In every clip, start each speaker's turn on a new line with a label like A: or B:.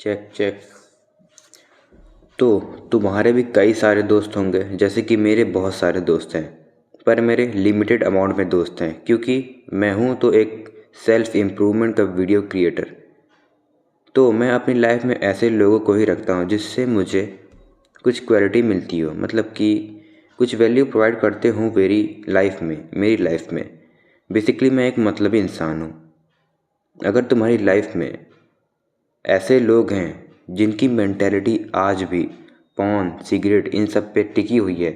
A: Check check. तो तुम्हारे भी कई सारे दोस्त होंगे, जैसे कि मेरे बहुत सारे दोस्त हैं, पर मेरे लिमिटेड अमाउंट में दोस्त हैं, क्योंकि मैं हूँ तो एक सेल्फ इम्प्रूवमेंट का वीडियो क्रिएटर। तो मैं अपनी लाइफ में ऐसे लोगों को ही रखता हूँ जिससे मुझे कुछ क्वालिटी मिलती हो, मतलब कि कुछ वैल्यू प्रोवाइड करते हों मेरी लाइफ में। बेसिकली मैं एक मतलबी इंसान हूँ। अगर तुम्हारी लाइफ में ऐसे लोग हैं जिनकी मेंटेलिटी आज भी पॉन सिगरेट इन सब पे टिकी हुई है,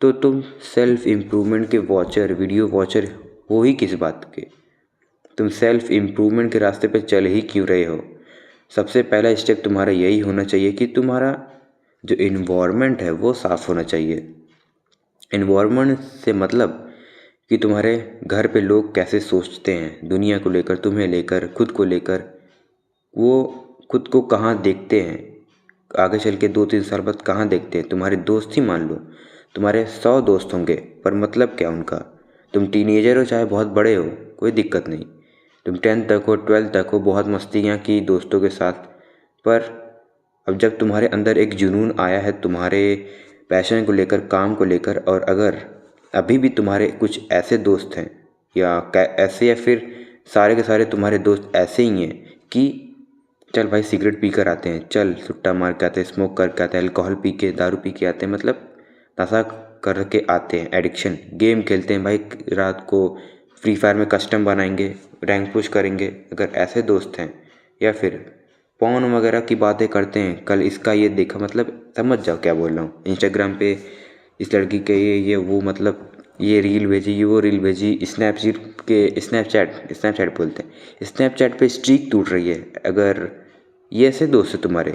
A: तो तुम सेल्फ इम्प्रूवमेंट के वीडियो वॉचर हो ही किस बात के। तुम सेल्फ इम्प्रूवमेंट के रास्ते पे चल ही क्यों रहे हो। सबसे पहला स्टेप तुम्हारा यही होना चाहिए कि तुम्हारा जो इन्वायरमेंट है वो साफ़ होना चाहिए। इन्वायरमेंट से मतलब कि तुम्हारे घर पे लोग कैसे सोचते हैं, दुनिया को लेकर, तुम्हें लेकर, खुद को लेकर, वो खुद को कहाँ देखते हैं, आगे चल के 2-3 साल बाद कहाँ देखते हैं। तुम्हारे दोस्त ही मान लो, तुम्हारे 100 दोस्त होंगे, पर मतलब क्या उनका। तुम टीनेजर हो चाहे बहुत बड़े हो, कोई दिक्कत नहीं। तुम 10th तक हो, 12th तक हो, बहुत मस्तियाँ की दोस्तों के साथ, पर अब जब तुम्हारे अंदर एक जुनून आया है तुम्हारे पैशन को लेकर, काम को लेकर, और अगर अभी भी तुम्हारे कुछ ऐसे दोस्त हैं या फिर सारे के सारे तुम्हारे दोस्त ऐसे ही हैं कि चल भाई सिगरेट पी कर आते हैं, चल सुट्टा मार के आते हैं, स्मोक करके आते हैं, अल्कोहल पी के, दारू पी के आते हैं, मतलब नशा करके आते हैं, एडिक्शन, गेम खेलते हैं भाई रात को, फ्री फायर में कस्टम बनाएंगे, रैंक पुश करेंगे। अगर ऐसे दोस्त हैं, या फिर पॉन वगैरह की बातें करते हैं, कल इसका ये देखा, मतलब समझ जाओ क्या बोल रहा हूँ। इंस्टाग्राम पे इस लड़की के ये वो, मतलब ये रील भेजी, ये वो रील भेजी, स्नैपचैट बोलते हैं, स्नैपचैट पे स्ट्रीक टूट रही है। अगर ये ऐसे दोस्त हैं तुम्हारे,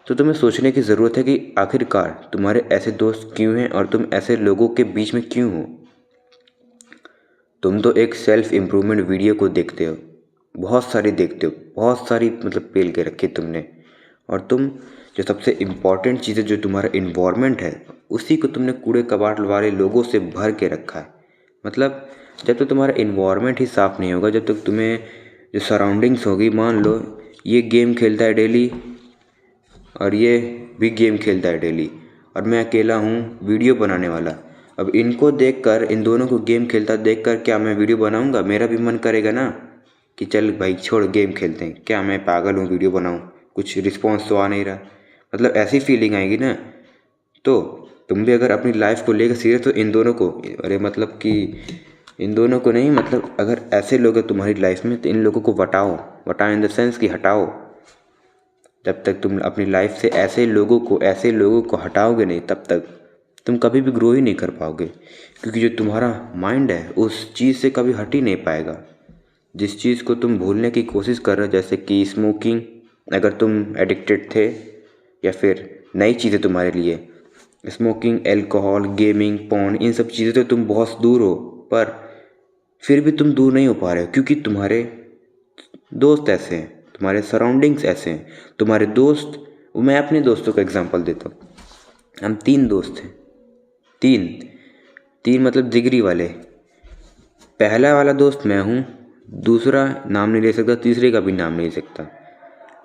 A: तो तुम्हें सोचने की ज़रूरत है कि आखिरकार तुम्हारे ऐसे दोस्त क्यों हैं और तुम ऐसे लोगों के बीच में क्यों हो। तुम तो एक सेल्फ इम्प्रूवमेंट वीडियो को देखते हो, बहुत सारी देखते हो, बहुत सारी मतलब पेल के रखी तुमने, और तुम जो सबसे इम्पॉर्टेंट चीज़ है, जो तुम्हारा इन्वायरमेंट है, उसी को तुमने कूड़े कबाड़ वाले लोगों से भर के रखा है। मतलब जब तक तुम्हारा इन्वायरमेंट ही साफ़ नहीं होगा, जब तक तुम्हें जो सराउंडिंग्स होगी, मान लो ये गेम खेलता है डेली और ये भी गेम खेलता है डेली, और मैं अकेला हूँ वीडियो बनाने वाला। अब इनको देखकर, इन दोनों को गेम खेलता देखकर क्या मैं वीडियो बनाऊँगा? मेरा भी मन करेगा ना कि चल भाई छोड़ गेम खेलते हैं, क्या मैं पागल हूँ वीडियो बनाऊँ, कुछ रिस्पॉन्स तो आ नहीं रहा, मतलब ऐसी फीलिंग आएगी ना। तो तुम भी अगर अपनी लाइफ को लेकर सीरियस, तो इन दोनों को, अरे मतलब कि इन दोनों को नहीं, मतलब अगर ऐसे लोग हैं तुम्हारी लाइफ में, तो इन लोगों को वटाओ इन द सेंस कि हटाओ। जब तक तुम अपनी लाइफ से ऐसे लोगों को हटाओगे नहीं, तब तक तुम कभी भी ग्रो ही नहीं कर पाओगे, क्योंकि जो तुम्हारा माइंड है उस चीज़ से कभी हट ही नहीं पाएगा। जिस चीज़ को तुम भूलने की कोशिश कर रहे हो, जैसे कि स्मोकिंग, अगर तुम एडिक्टेड थे, या फिर नई चीज़ें तुम्हारे लिए, स्मोकिंग, अल्कोहल, गेमिंग, पॉर्न, इन सब चीज़ें तो तुम बहुत दूर हो, पर फिर भी तुम दूर नहीं हो पा रहे हो, क्योंकि तुम्हारे दोस्त ऐसे हैं, तुम्हारे सराउंडिंग्स ऐसे हैं। तुम्हारे दोस्त, मैं अपने दोस्तों का एग्जांपल देता हूँ। हम 3 दोस्त हैं, तीन तीन मतलब जिगरी वाले। पहला वाला दोस्त मैं हूँ, दूसरा नाम नहीं ले सकता, तीसरे का भी नाम नहीं ले सकता।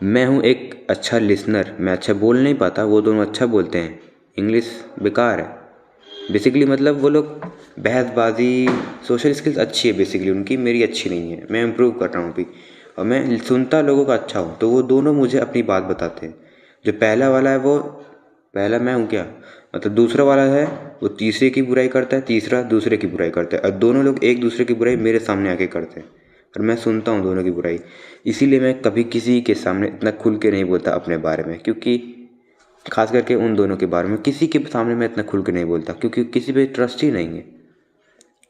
A: मैं हूँ एक अच्छा लिसनर, मैं अच्छा बोल नहीं पाता, वो दोनों अच्छा बोलते हैं, इंग्लिश बेकार है बेसिकली, मतलब वो लोग बहसबाजी, सोशल स्किल्स अच्छी है बेसिकली उनकी, मेरी अच्छी नहीं है, मैं इम्प्रूव कर रहा हूँ अभी, और मैं सुनता लोगों का अच्छा हूँ, तो वो दोनों मुझे अपनी बात बताते हैं। जो पहला वाला है वो, पहला मैं हूँ क्या, मतलब दूसरा वाला है, वो तीसरे की बुराई करता है, तीसरा दूसरे की बुराई करता है, और दोनों लोग एक दूसरे की बुराई मेरे सामने आके करते हैं, और मैं सुनता हूँ दोनों की बुराई। इसीलिए मैं कभी किसी के सामने इतना खुल के नहीं बोलता अपने बारे में, क्योंकि खास करके उन दोनों के बारे में किसी के सामने मैं इतना खुल के नहीं बोलता, क्योंकि किसी पे ट्रस्ट ही नहीं है।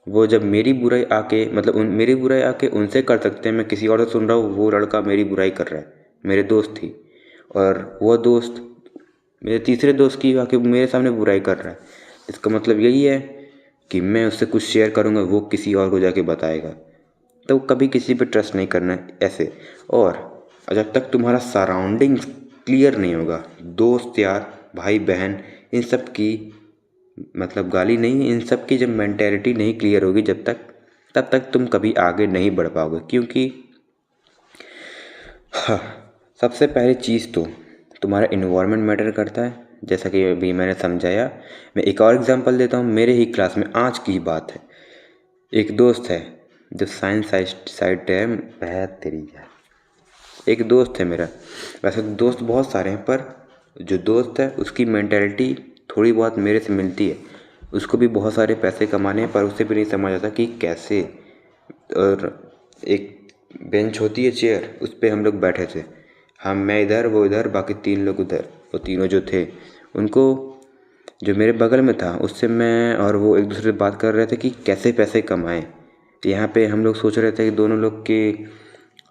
A: वो जब मेरी बुराई आके, मतलब मेरी बुराई आके उनसे कर सकते हैं, मैं किसी और से सुन रहा हूँ वो लड़का मेरी बुराई कर रहा है, मेरे दोस्त थी, और वो दोस्त मेरे तीसरे दोस्त की आके मेरे सामने बुराई कर रहा है। इसका मतलब यही है कि मैं उससे कुछ शेयर करूँगा, वो किसी और को जाके बताएगा, तो कभी किसी पे ट्रस्ट नहीं करना है ऐसे। और जब तक तुम्हारा सराउंडिंग्स क्लियर नहीं होगा, दोस्त यार भाई बहन, इन सब की, मतलब गाली नहीं, इन सब की जब मेंटेलिटी नहीं क्लियर होगी जब तक, तब तक तुम कभी आगे नहीं बढ़ पाओगे। क्योंकि हाँ, सबसे पहली चीज़ तो तुम्हारा इन्वायरमेंट मैटर करता है, जैसा कि अभी मैंने समझाया। मैं एक और एग्जांपल देता हूँ। मेरे ही क्लास में आज की बात है, एक दोस्त है जो साइंस साइड है, वह तेरी है, एक दोस्त है मेरा। वैसे तो दोस्त बहुत सारे हैं, पर जो दोस्त है उसकी मेंटालिटी थोड़ी बहुत मेरे से मिलती है। उसको भी बहुत सारे पैसे कमाने हैं, पर उसे भी नहीं समझ आता कि कैसे। और एक बेंच होती है, चेयर, उस पे हम लोग बैठे थे, मैं इधर, वो इधर, बाकी 3 लोग उधर। वो तीनों जो थे, उनको, जो मेरे बगल में था, उससे मैं और वो एक दूसरे से बात कर रहे थे कि कैसे पैसे कमाएं। यहाँ पे हम लोग सोच रहे थे कि दोनों लोग के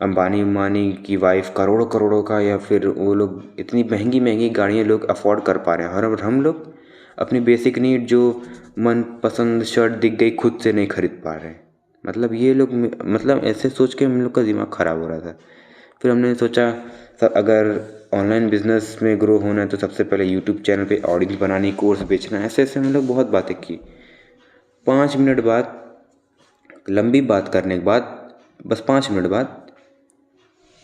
A: अंबानी उम्बानी की वाइफ करोड़ों करोड़ों का, या फिर वो लोग इतनी महंगी महंगी गाड़ियाँ लोग अफोर्ड कर पा रहे हैं, और हम लोग अपनी बेसिक नीड, जो मनपसंद शर्ट दिख गई, खुद से नहीं खरीद पा रहे हैं। मतलब ये लोग, मतलब ऐसे सोच के हम लोग का दिमाग ख़राब हो रहा था। फिर हमने सोचा, सर अगर ऑनलाइन बिजनेस में ग्रो होना है तो सबसे पहले यूट्यूब चैनल पे ऑडियंस बनानी, कोर्स बेचना, ऐसे ऐसे हम लोग बहुत बातें की। 5 मिनट बाद, लंबी बात करने के बाद, बस 5 मिनट बाद,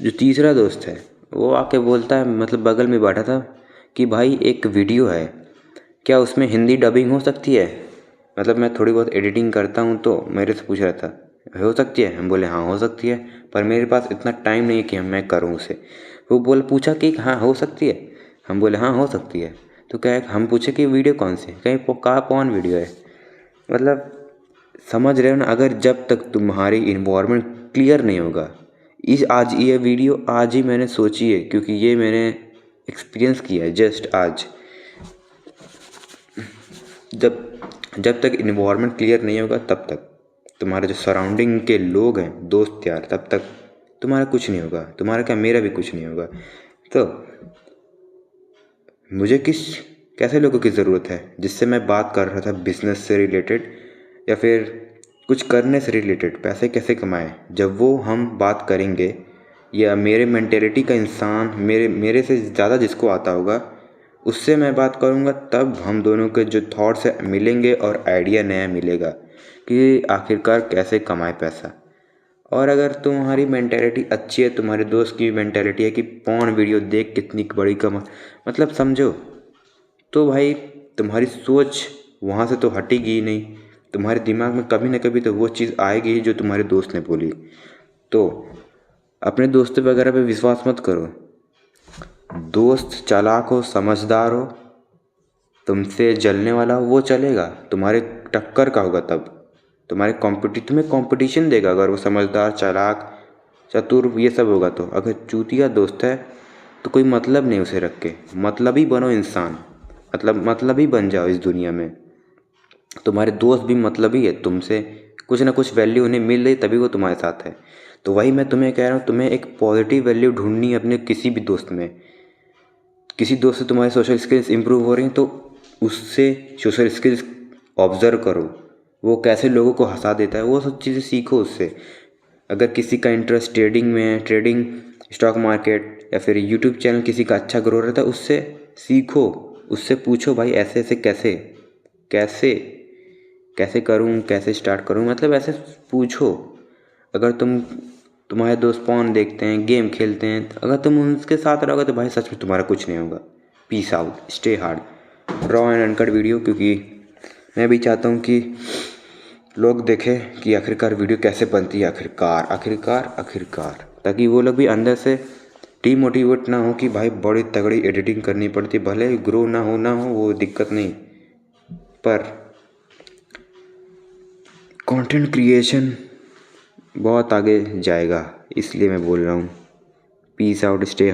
A: जो तीसरा दोस्त है वो आके बोलता है, मतलब बगल में बैठा था, कि भाई एक वीडियो है, क्या उसमें हिंदी डबिंग हो सकती है? मतलब मैं थोड़ी बहुत एडिटिंग करता हूँ, तो मेरे से पूछ रहा था, हो सकती है? हम बोले हाँ हो सकती है, पर मेरे पास इतना टाइम नहीं है कि मैं करूँ उसे। वो पूछा कि हाँ हो सकती है? हम बोले हाँ हो सकती है। तो क्या है, हम पूछे कि वीडियो कौन सी, कहीं कहाँ कौन वीडियो है? मतलब समझ रहे हो ना? अगर जब तक तुम्हारी इन्वायरमेंट क्लियर नहीं होगा, आज ये वीडियो आज ही मैंने सोची है, क्योंकि ये मैंने एक्सपीरियंस किया है जस्ट आज। जब जब तक इन्वायरमेंट क्लियर नहीं होगा, तब तक तुम्हारे जो सराउंडिंग के लोग हैं, दोस्त यार, तब तक तुम्हारा कुछ नहीं होगा। तुम्हारा क्या, मेरा भी कुछ नहीं होगा। तो मुझे कैसे लोगों की ज़रूरत है जिससे मैं बात कर रहा था बिजनेस से रिलेटेड, या फिर कुछ करने से रिलेटेड, पैसे कैसे कमाएं। जब वो हम बात करेंगे, या मेरे मेंटेलिटी का इंसान, मेरे से ज़्यादा जिसको आता होगा, उससे मैं बात करूँगा, तब हम दोनों के जो थॉट्स है मिलेंगे और आइडिया नया मिलेगा कि आखिरकार कैसे कमाए पैसा। और अगर तुम्हारी मेंटेलिटी अच्छी है, तुम्हारे दोस्त की मेंटेलिटी है कि पॉर्न वीडियो देख कितनी बड़ी मतलब समझो, तो भाई तुम्हारी सोच वहाँ से तो हटेगी ही नहीं। तुम्हारे दिमाग में कभी ना कभी तो वो चीज़ आएगी ही जो तुम्हारे दोस्त ने बोली। तो अपने दोस्तों वगैरह पे विश्वास मत करो। दोस्त चालाक हो, समझदार हो, तुमसे जलने वाला हो, वो चलेगा, तुम्हारे टक्कर का होगा तब, तुम्हें कंपटीशन देगा अगर वो समझदार, चालाक, चतुर, ये सब होगा। तो अगर चूतिया दोस्त है तो कोई मतलब नहीं उसे रख के। मतलबी बनो इंसान, मतलब ही बन जाओ इस दुनिया में। तुम्हारे दोस्त भी मतलबी है, तुमसे कुछ ना कुछ वैल्यू उन्हें मिल रही, तभी वो तुम्हारे साथ है। तो वही मैं तुम्हें कह रहा हूँ, तुम्हें एक पॉजिटिव वैल्यू ढूंढनी है अपने किसी भी दोस्त में। किसी दोस्त से तुम्हारी सोशल स्किल्स इंप्रूव हो रही हैं, तो उससे सोशल स्किल्स ऑब्जर्व करो, वो कैसे लोगों को हंसा देता है, वो सब चीज़ें सीखो उससे। अगर किसी का इंटरेस्ट ट्रेडिंग में है, ट्रेडिंग, स्टॉक मार्केट, या फिर यूट्यूब चैनल किसी का अच्छा ग्रो रहता है, उससे सीखो, उससे पूछो, भाई ऐसे ऐसे कैसे कैसे कैसे करूँ, कैसे स्टार्ट करूँ, मतलब ऐसे पूछो। अगर तुम्हारे दोस्त पॉर्न देखते हैं, गेम खेलते हैं, तो अगर तुम उनके साथ रहोगे तो भाई सच में तुम्हारा कुछ नहीं होगा। Peace out, stay hard. Raw and uncut video, क्योंकि मैं भी चाहता हूँ कि लोग देखें कि आखिरकार वीडियो कैसे बनती है, आखिरकार, ताकि वो लोग भी अंदर से डीमोटिवेट ना हो कि भाई बड़ी तगड़ी एडिटिंग करनी पड़ती है। भले ग्रो ना हो वो दिक्कत नहीं, पर कंटेंट क्रिएशन बहुत आगे जाएगा, इसलिए मैं बोल रहा हूँ। Peace out, stay